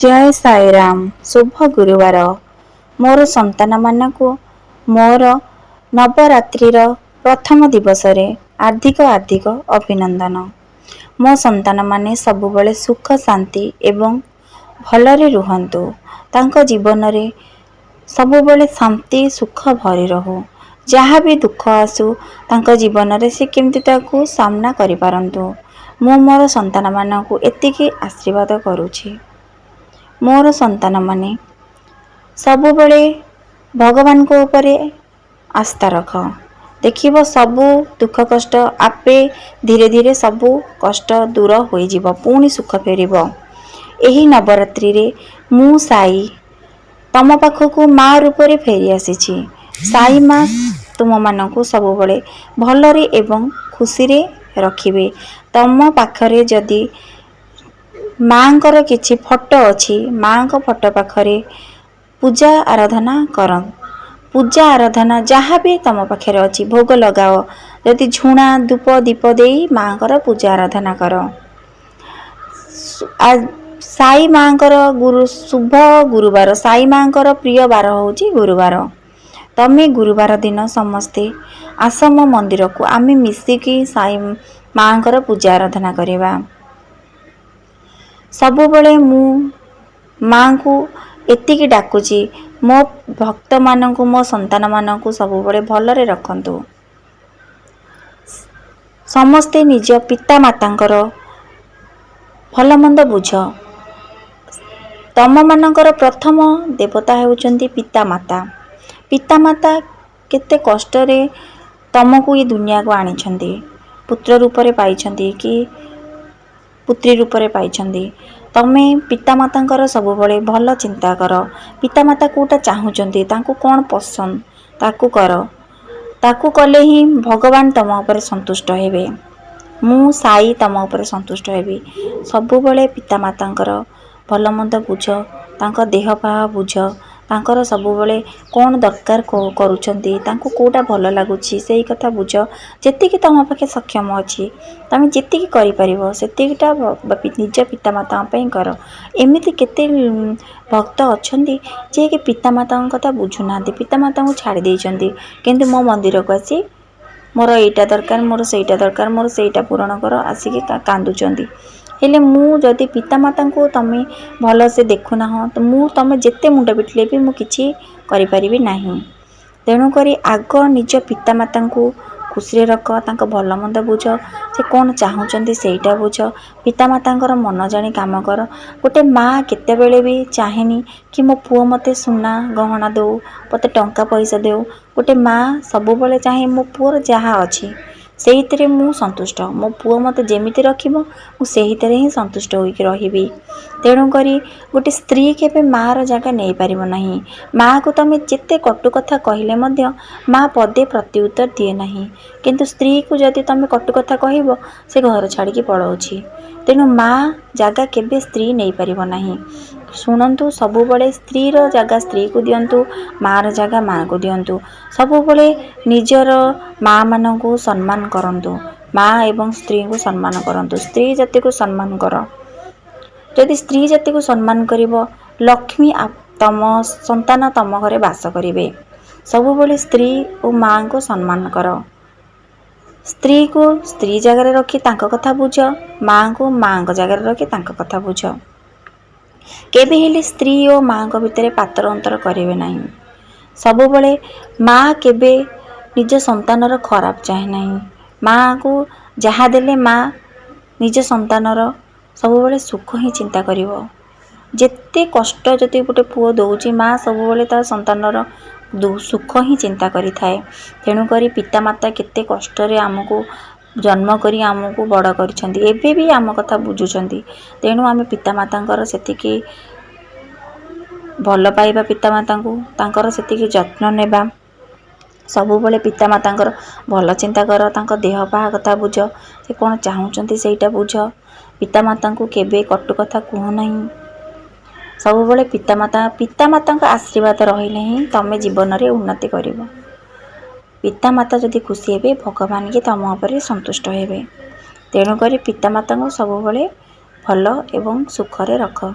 ଜୟ ସାଇରାମ। ଶୁଭ ଗୁରୁବାର। ମୋର ସନ୍ତାନମାନଙ୍କୁ ମୋର ନବରାତ୍ରିର ପ୍ରଥମ ଦିବସରେ ହାର୍ଦ୍ଦିକ ଅଭିନନ୍ଦନ। ମୋ ସନ୍ତାନମାନେ ସବୁବେଳେ ସୁଖ ଶାନ୍ତି ଏବଂ ଭଲରେ ରୁହନ୍ତୁ। ତାଙ୍କ ଜୀବନରେ ସବୁବେଳେ ଶାନ୍ତି ସୁଖ ଭରି ରହୁ। ଯାହା ବି ଦୁଃଖ ଆସୁ ତାଙ୍କ ଜୀବନରେ ସେ କେମିତି ତାକୁ ସାମ୍ନା କରିପାରନ୍ତୁ। ମୁଁ ମୋର ସନ୍ତାନମାନଙ୍କୁ ଏତିକି ଆଶୀର୍ବାଦ କରୁଛି। ମୋର ସନ୍ତାନମାନେ ସବୁବେଳେ ଭଗବାନଙ୍କ ଉପରେ ଆସ୍ଥା ରଖ। ଦେଖିବ ସବୁ ଦୁଃଖ କଷ୍ଟ ଆପେ ଧୀରେ ଧୀରେ ସବୁ କଷ୍ଟ ଦୂର ହୋଇଯିବ, ପୁଣି ସୁଖ ଫେରିବ। ଏହି ନବରାତ୍ରିରେ ମୁଁ ସାଇ ତମ ପାଖକୁ ମା ରୂପରେ ଫେରି ଆସିଛି। ସାଇ ମା ତୁମମାନଙ୍କୁ ସବୁବେଳେ ଭଲରେ ଏବଂ ଖୁସିରେ ରଖିବେ। ତମ ପାଖରେ ଯଦି ମାଙ୍କର କିଛି ଫଟୋ ଅଛି, ମାଙ୍କ ଫଟୋ ପାଖରେ ପୂଜା ଆରାଧନା କର। ପୂଜା ଆରାଧନା ଯାହା ବି ତମ ପାଖରେ ଅଛି ଭୋଗ ଲଗାଅ। ଯଦି ଝୁଣା ଧୂପ ଦୀପ ଦେଇ ମାଙ୍କର ପୂଜା ଆରାଧନା କର। ସାଇ ମାଙ୍କର ଶୁଭ ଗୁରୁବାର, ସାଇ ମାଙ୍କର ପ୍ରିୟ ବାର ହେଉଛି ଗୁରୁବାର। ତମେ ଗୁରୁବାର ଦିନ ସମସ୍ତେ ଆସ ମୋ ମନ୍ଦିରକୁ, ଆମେ ମିଶିକି ସାଇ ମାଙ୍କର ପୂଜା ଆରାଧନା କରିବା। ସବୁବେଳେ ମୁଁ ମାଙ୍କୁ ଏତିକି ଡାକୁଛି, ମୋ ଭକ୍ତମାନଙ୍କୁ ମୋ ସନ୍ତାନମାନଙ୍କୁ ସବୁବେଳେ ଭଲରେ ରଖନ୍ତୁ। ସମସ୍ତେ ନିଜ ପିତାମାତାଙ୍କର ଭଲ ମନ୍ଦ ବୁଝ। ତମମାନଙ୍କର ପ୍ରଥମ ଦେବତା ହେଉଛନ୍ତି ପିତାମାତା। ପିତାମାତା କେତେ କଷ୍ଟରେ ତମକୁ ଏ ଦୁନିଆକୁ ଆଣିଛନ୍ତି। ପୁତ୍ର ରୂପରେ ପାଇଛନ୍ତି କି ପୁତ୍ରୀ ରୂପରେ ପାଇଛନ୍ତି। ତମେ ପିତାମାତାଙ୍କର ସବୁବେଳେ ଭଲ ଚିନ୍ତା କର। ପିତାମାତା କେଉଁଟା ଚାହୁଁଛନ୍ତି, ତାଙ୍କୁ କ'ଣ ପସନ୍ଦ ତାକୁ କର। ତାକୁ କଲେ ହିଁ ଭଗବାନ ତମ ଉପରେ ସନ୍ତୁଷ୍ଟ ହେବେ। ମୁଁ ସାଇ ତମ ଉପରେ ସନ୍ତୁଷ୍ଟ ହେବି। ସବୁବେଳେ ପିତାମାତାଙ୍କର ଭଲ ମନ୍ଦ ବୁଝ, ତାଙ୍କ ଦେହ ପାହ ବୁଝ, ତାଙ୍କର ସବୁବେଳେ କ'ଣ ଦରକାର କରୁଛନ୍ତି, ତାଙ୍କୁ କେଉଁଟା ଭଲ ଲାଗୁଛି ସେଇ କଥା ବୁଝ। ଯେତିକି ତମ ପାଖେ ସକ୍ଷମ ଅଛି, ତମେ ଯେତିକି କରିପାରିବ ସେତିକିଟା ନିଜ ପିତାମାତାଙ୍କ ପାଇଁ କର। ଏମିତି କେତେ ଭକ୍ତ ଅଛନ୍ତି ଯିଏକି ପିତାମାତାଙ୍କ କଥା ବୁଝୁନାହାନ୍ତି, ପିତାମାତାଙ୍କୁ ଛାଡ଼ି ଦେଇଛନ୍ତି, କିନ୍ତୁ ମୋ ମନ୍ଦିରକୁ ଆସି ମୋର ଏଇଟା ଦରକାର, ମୋର ସେଇଟା ଦରକାର, ମୋର ସେଇଟା ପୂରଣ କର ଆସିକି କାନ୍ଦୁଛନ୍ତି। ହେଲେ ମୁଁ ଯଦି ପିତାମାତାଙ୍କୁ ତମେ ଭଲସେ ଦେଖୁନାହଁ ତ ତମେ ଯେତେ ମୁଣ୍ଡ ପିଟିଲେ ବି ମୁଁ କିଛି କରିପାରିବି ନାହିଁ। ତେଣୁକରି ଆଗ ନିଜ ପିତାମାତାଙ୍କୁ ଖୁସିରେ ରଖ, ତାଙ୍କ ଭଲ ମନ୍ଦ ବୁଝ, ସେ କ'ଣ ଚାହୁଁଛନ୍ତି ସେଇଟା ବୁଝ। ପିତାମାତାଙ୍କର ମନ ଜାଣି କାମ କର। ଗୋଟେ ମା କେତେବେଳେ ବି ଚାହେଁନି କି ମୋ ପୁଅ ମୋତେ ସୁନା ଗହଣା ଦେଉ, ମୋତେ ଟଙ୍କା ପଇସା ଦେଉ। ଗୋଟେ ମା ସବୁବେଳେ ଚାହେଁ ମୋ ପୁଅର ଯାହା ଅଛି ସେଇଥିରେ ମୁଁ ସନ୍ତୁଷ୍ଟ। ମୋ ପୁଅ ମୋତେ ଯେମିତି ରଖିବ ମୁଁ ସେଇଥିରେ ହିଁ ସନ୍ତୁଷ୍ଟ ହୋଇକି ରହିବି। ତେଣୁକରି ଗୋଟେ ସ୍ତ୍ରୀ କେବେ ମାଆର ଜାଗା ନେଇପାରିବ ନାହିଁ। ମାଆକୁ ତମେ ଯେତେ କଟୁ କଥା କହିଲେ ମଧ୍ୟ ମା ପଦେ ପ୍ରତି ଉତ୍ତର ଦିଏ ନାହିଁ, କିନ୍ତୁ ସ୍ତ୍ରୀକୁ ଯଦି ତମେ କଟୁ କଥା କହିବ ସେ ଘର ଛାଡ଼ିକି ପଳାଉଛି। ତେଣୁ ମା ଜାଗା କେବେ ସ୍ତ୍ରୀ ନେଇପାରିବ ନାହିଁ। ଶୁଣନ୍ତୁ, ସବୁବେଳେ ସ୍ତ୍ରୀର ଜାଗା ସ୍ତ୍ରୀକୁ ଦିଅନ୍ତୁ, ମାଆର ଜାଗା ମାଆକୁ ଦିଅନ୍ତୁ। ସବୁବେଳେ ନିଜର ମାଆମାନଙ୍କୁ ସମ୍ମାନ କରନ୍ତୁ। ମା ଏବଂ ସ୍ତ୍ରୀଙ୍କୁ ସମ୍ମାନ କରନ୍ତୁ। ସ୍ତ୍ରୀ ଜାତିକୁ ସମ୍ମାନ କର। ଯଦି ସ୍ତ୍ରୀ ଜାତିକୁ ସମ୍ମାନ କରିବ, ଲକ୍ଷ୍ମୀ ତମ ସନ୍ତାନ ତମ ଘରେ ବାସ କରିବେ। ସବୁବେଳେ ସ୍ତ୍ରୀ ଓ ମାଆଙ୍କୁ ସମ୍ମାନ କର। ସ୍ତ୍ରୀକୁ ସ୍ତ୍ରୀ ଜାଗାରେ ରଖି ତାଙ୍କ କଥା ବୁଝ, ମାଆଙ୍କୁ ମାଆଙ୍କ ଜାଗାରେ ରଖି ତାଙ୍କ କଥା ବୁଝ। କେବେ ହେଲେ ସ୍ତ୍ରୀ ଓ ମାଆଙ୍କ ଭିତରେ ପାତର ଅନ୍ତର କରିବେ ନାହିଁ। ସବୁବେଳେ ମା କେବେ ନିଜ ସନ୍ତାନର ଖରାପ ଚାହେଁ ନାହିଁ। ମାଆକୁ ଯାହା ଦେଲେ ମା ନିଜ ସନ୍ତାନର ସବୁବେଳେ ସୁଖ ହିଁ ଚିନ୍ତା କରିବ। ଯେତେ କଷ୍ଟ ଯଦି ଗୋଟେ ପୁଅ ଦେଉଛି, ମା ସବୁବେଳେ ତା ସନ୍ତାନର ସୁଖ ହିଁ ଚିନ୍ତା କରିଥାଏ। ତେଣୁକରି ପିତାମାତା କେତେ କଷ୍ଟରେ ଆମକୁ ଜନ୍ମ କରି ଆମକୁ ବଡ଼ କରିଛନ୍ତି, ଏବେ ବି ଆମ କଥା ବୁଝୁଛନ୍ତି। ତେଣୁ ଆମେ ପିତାମାତାଙ୍କର ସେତିକି ଭଲ ପାଇବା, ପିତାମାତାଙ୍କୁ ତାଙ୍କର ସେତିକି ଯତ୍ନ ନେବା। ସବୁବେଳେ ପିତାମାତାଙ୍କର ଭଲ ଚିନ୍ତା କର, ତାଙ୍କ ଦେହ ପାହ କଥା ବୁଝ, ସେ କ'ଣ ଚାହୁଁଛନ୍ତି ସେଇଟା ବୁଝ। ପିତାମାତାଙ୍କୁ କେବେ କଟୁ କଥା କୁହ ନାହିଁ। ସବୁବେଳେ ପିତାମାତାଙ୍କ ଆଶୀର୍ବାଦ ରହିଲେ ହିଁ ତମେ ଜୀବନରେ ଉନ୍ନତି କରିବ। ପିତାମାତା ଯଦି ଖୁସି ହେବେ, ଭଗବାନ କି ତମ ଉପରେ ସନ୍ତୁଷ୍ଟ ହେବେ। ତେଣୁକରି ପିତାମାତାଙ୍କୁ ସବୁବେଳେ ଭଲ ଏବଂ ସୁଖରେ ରଖ।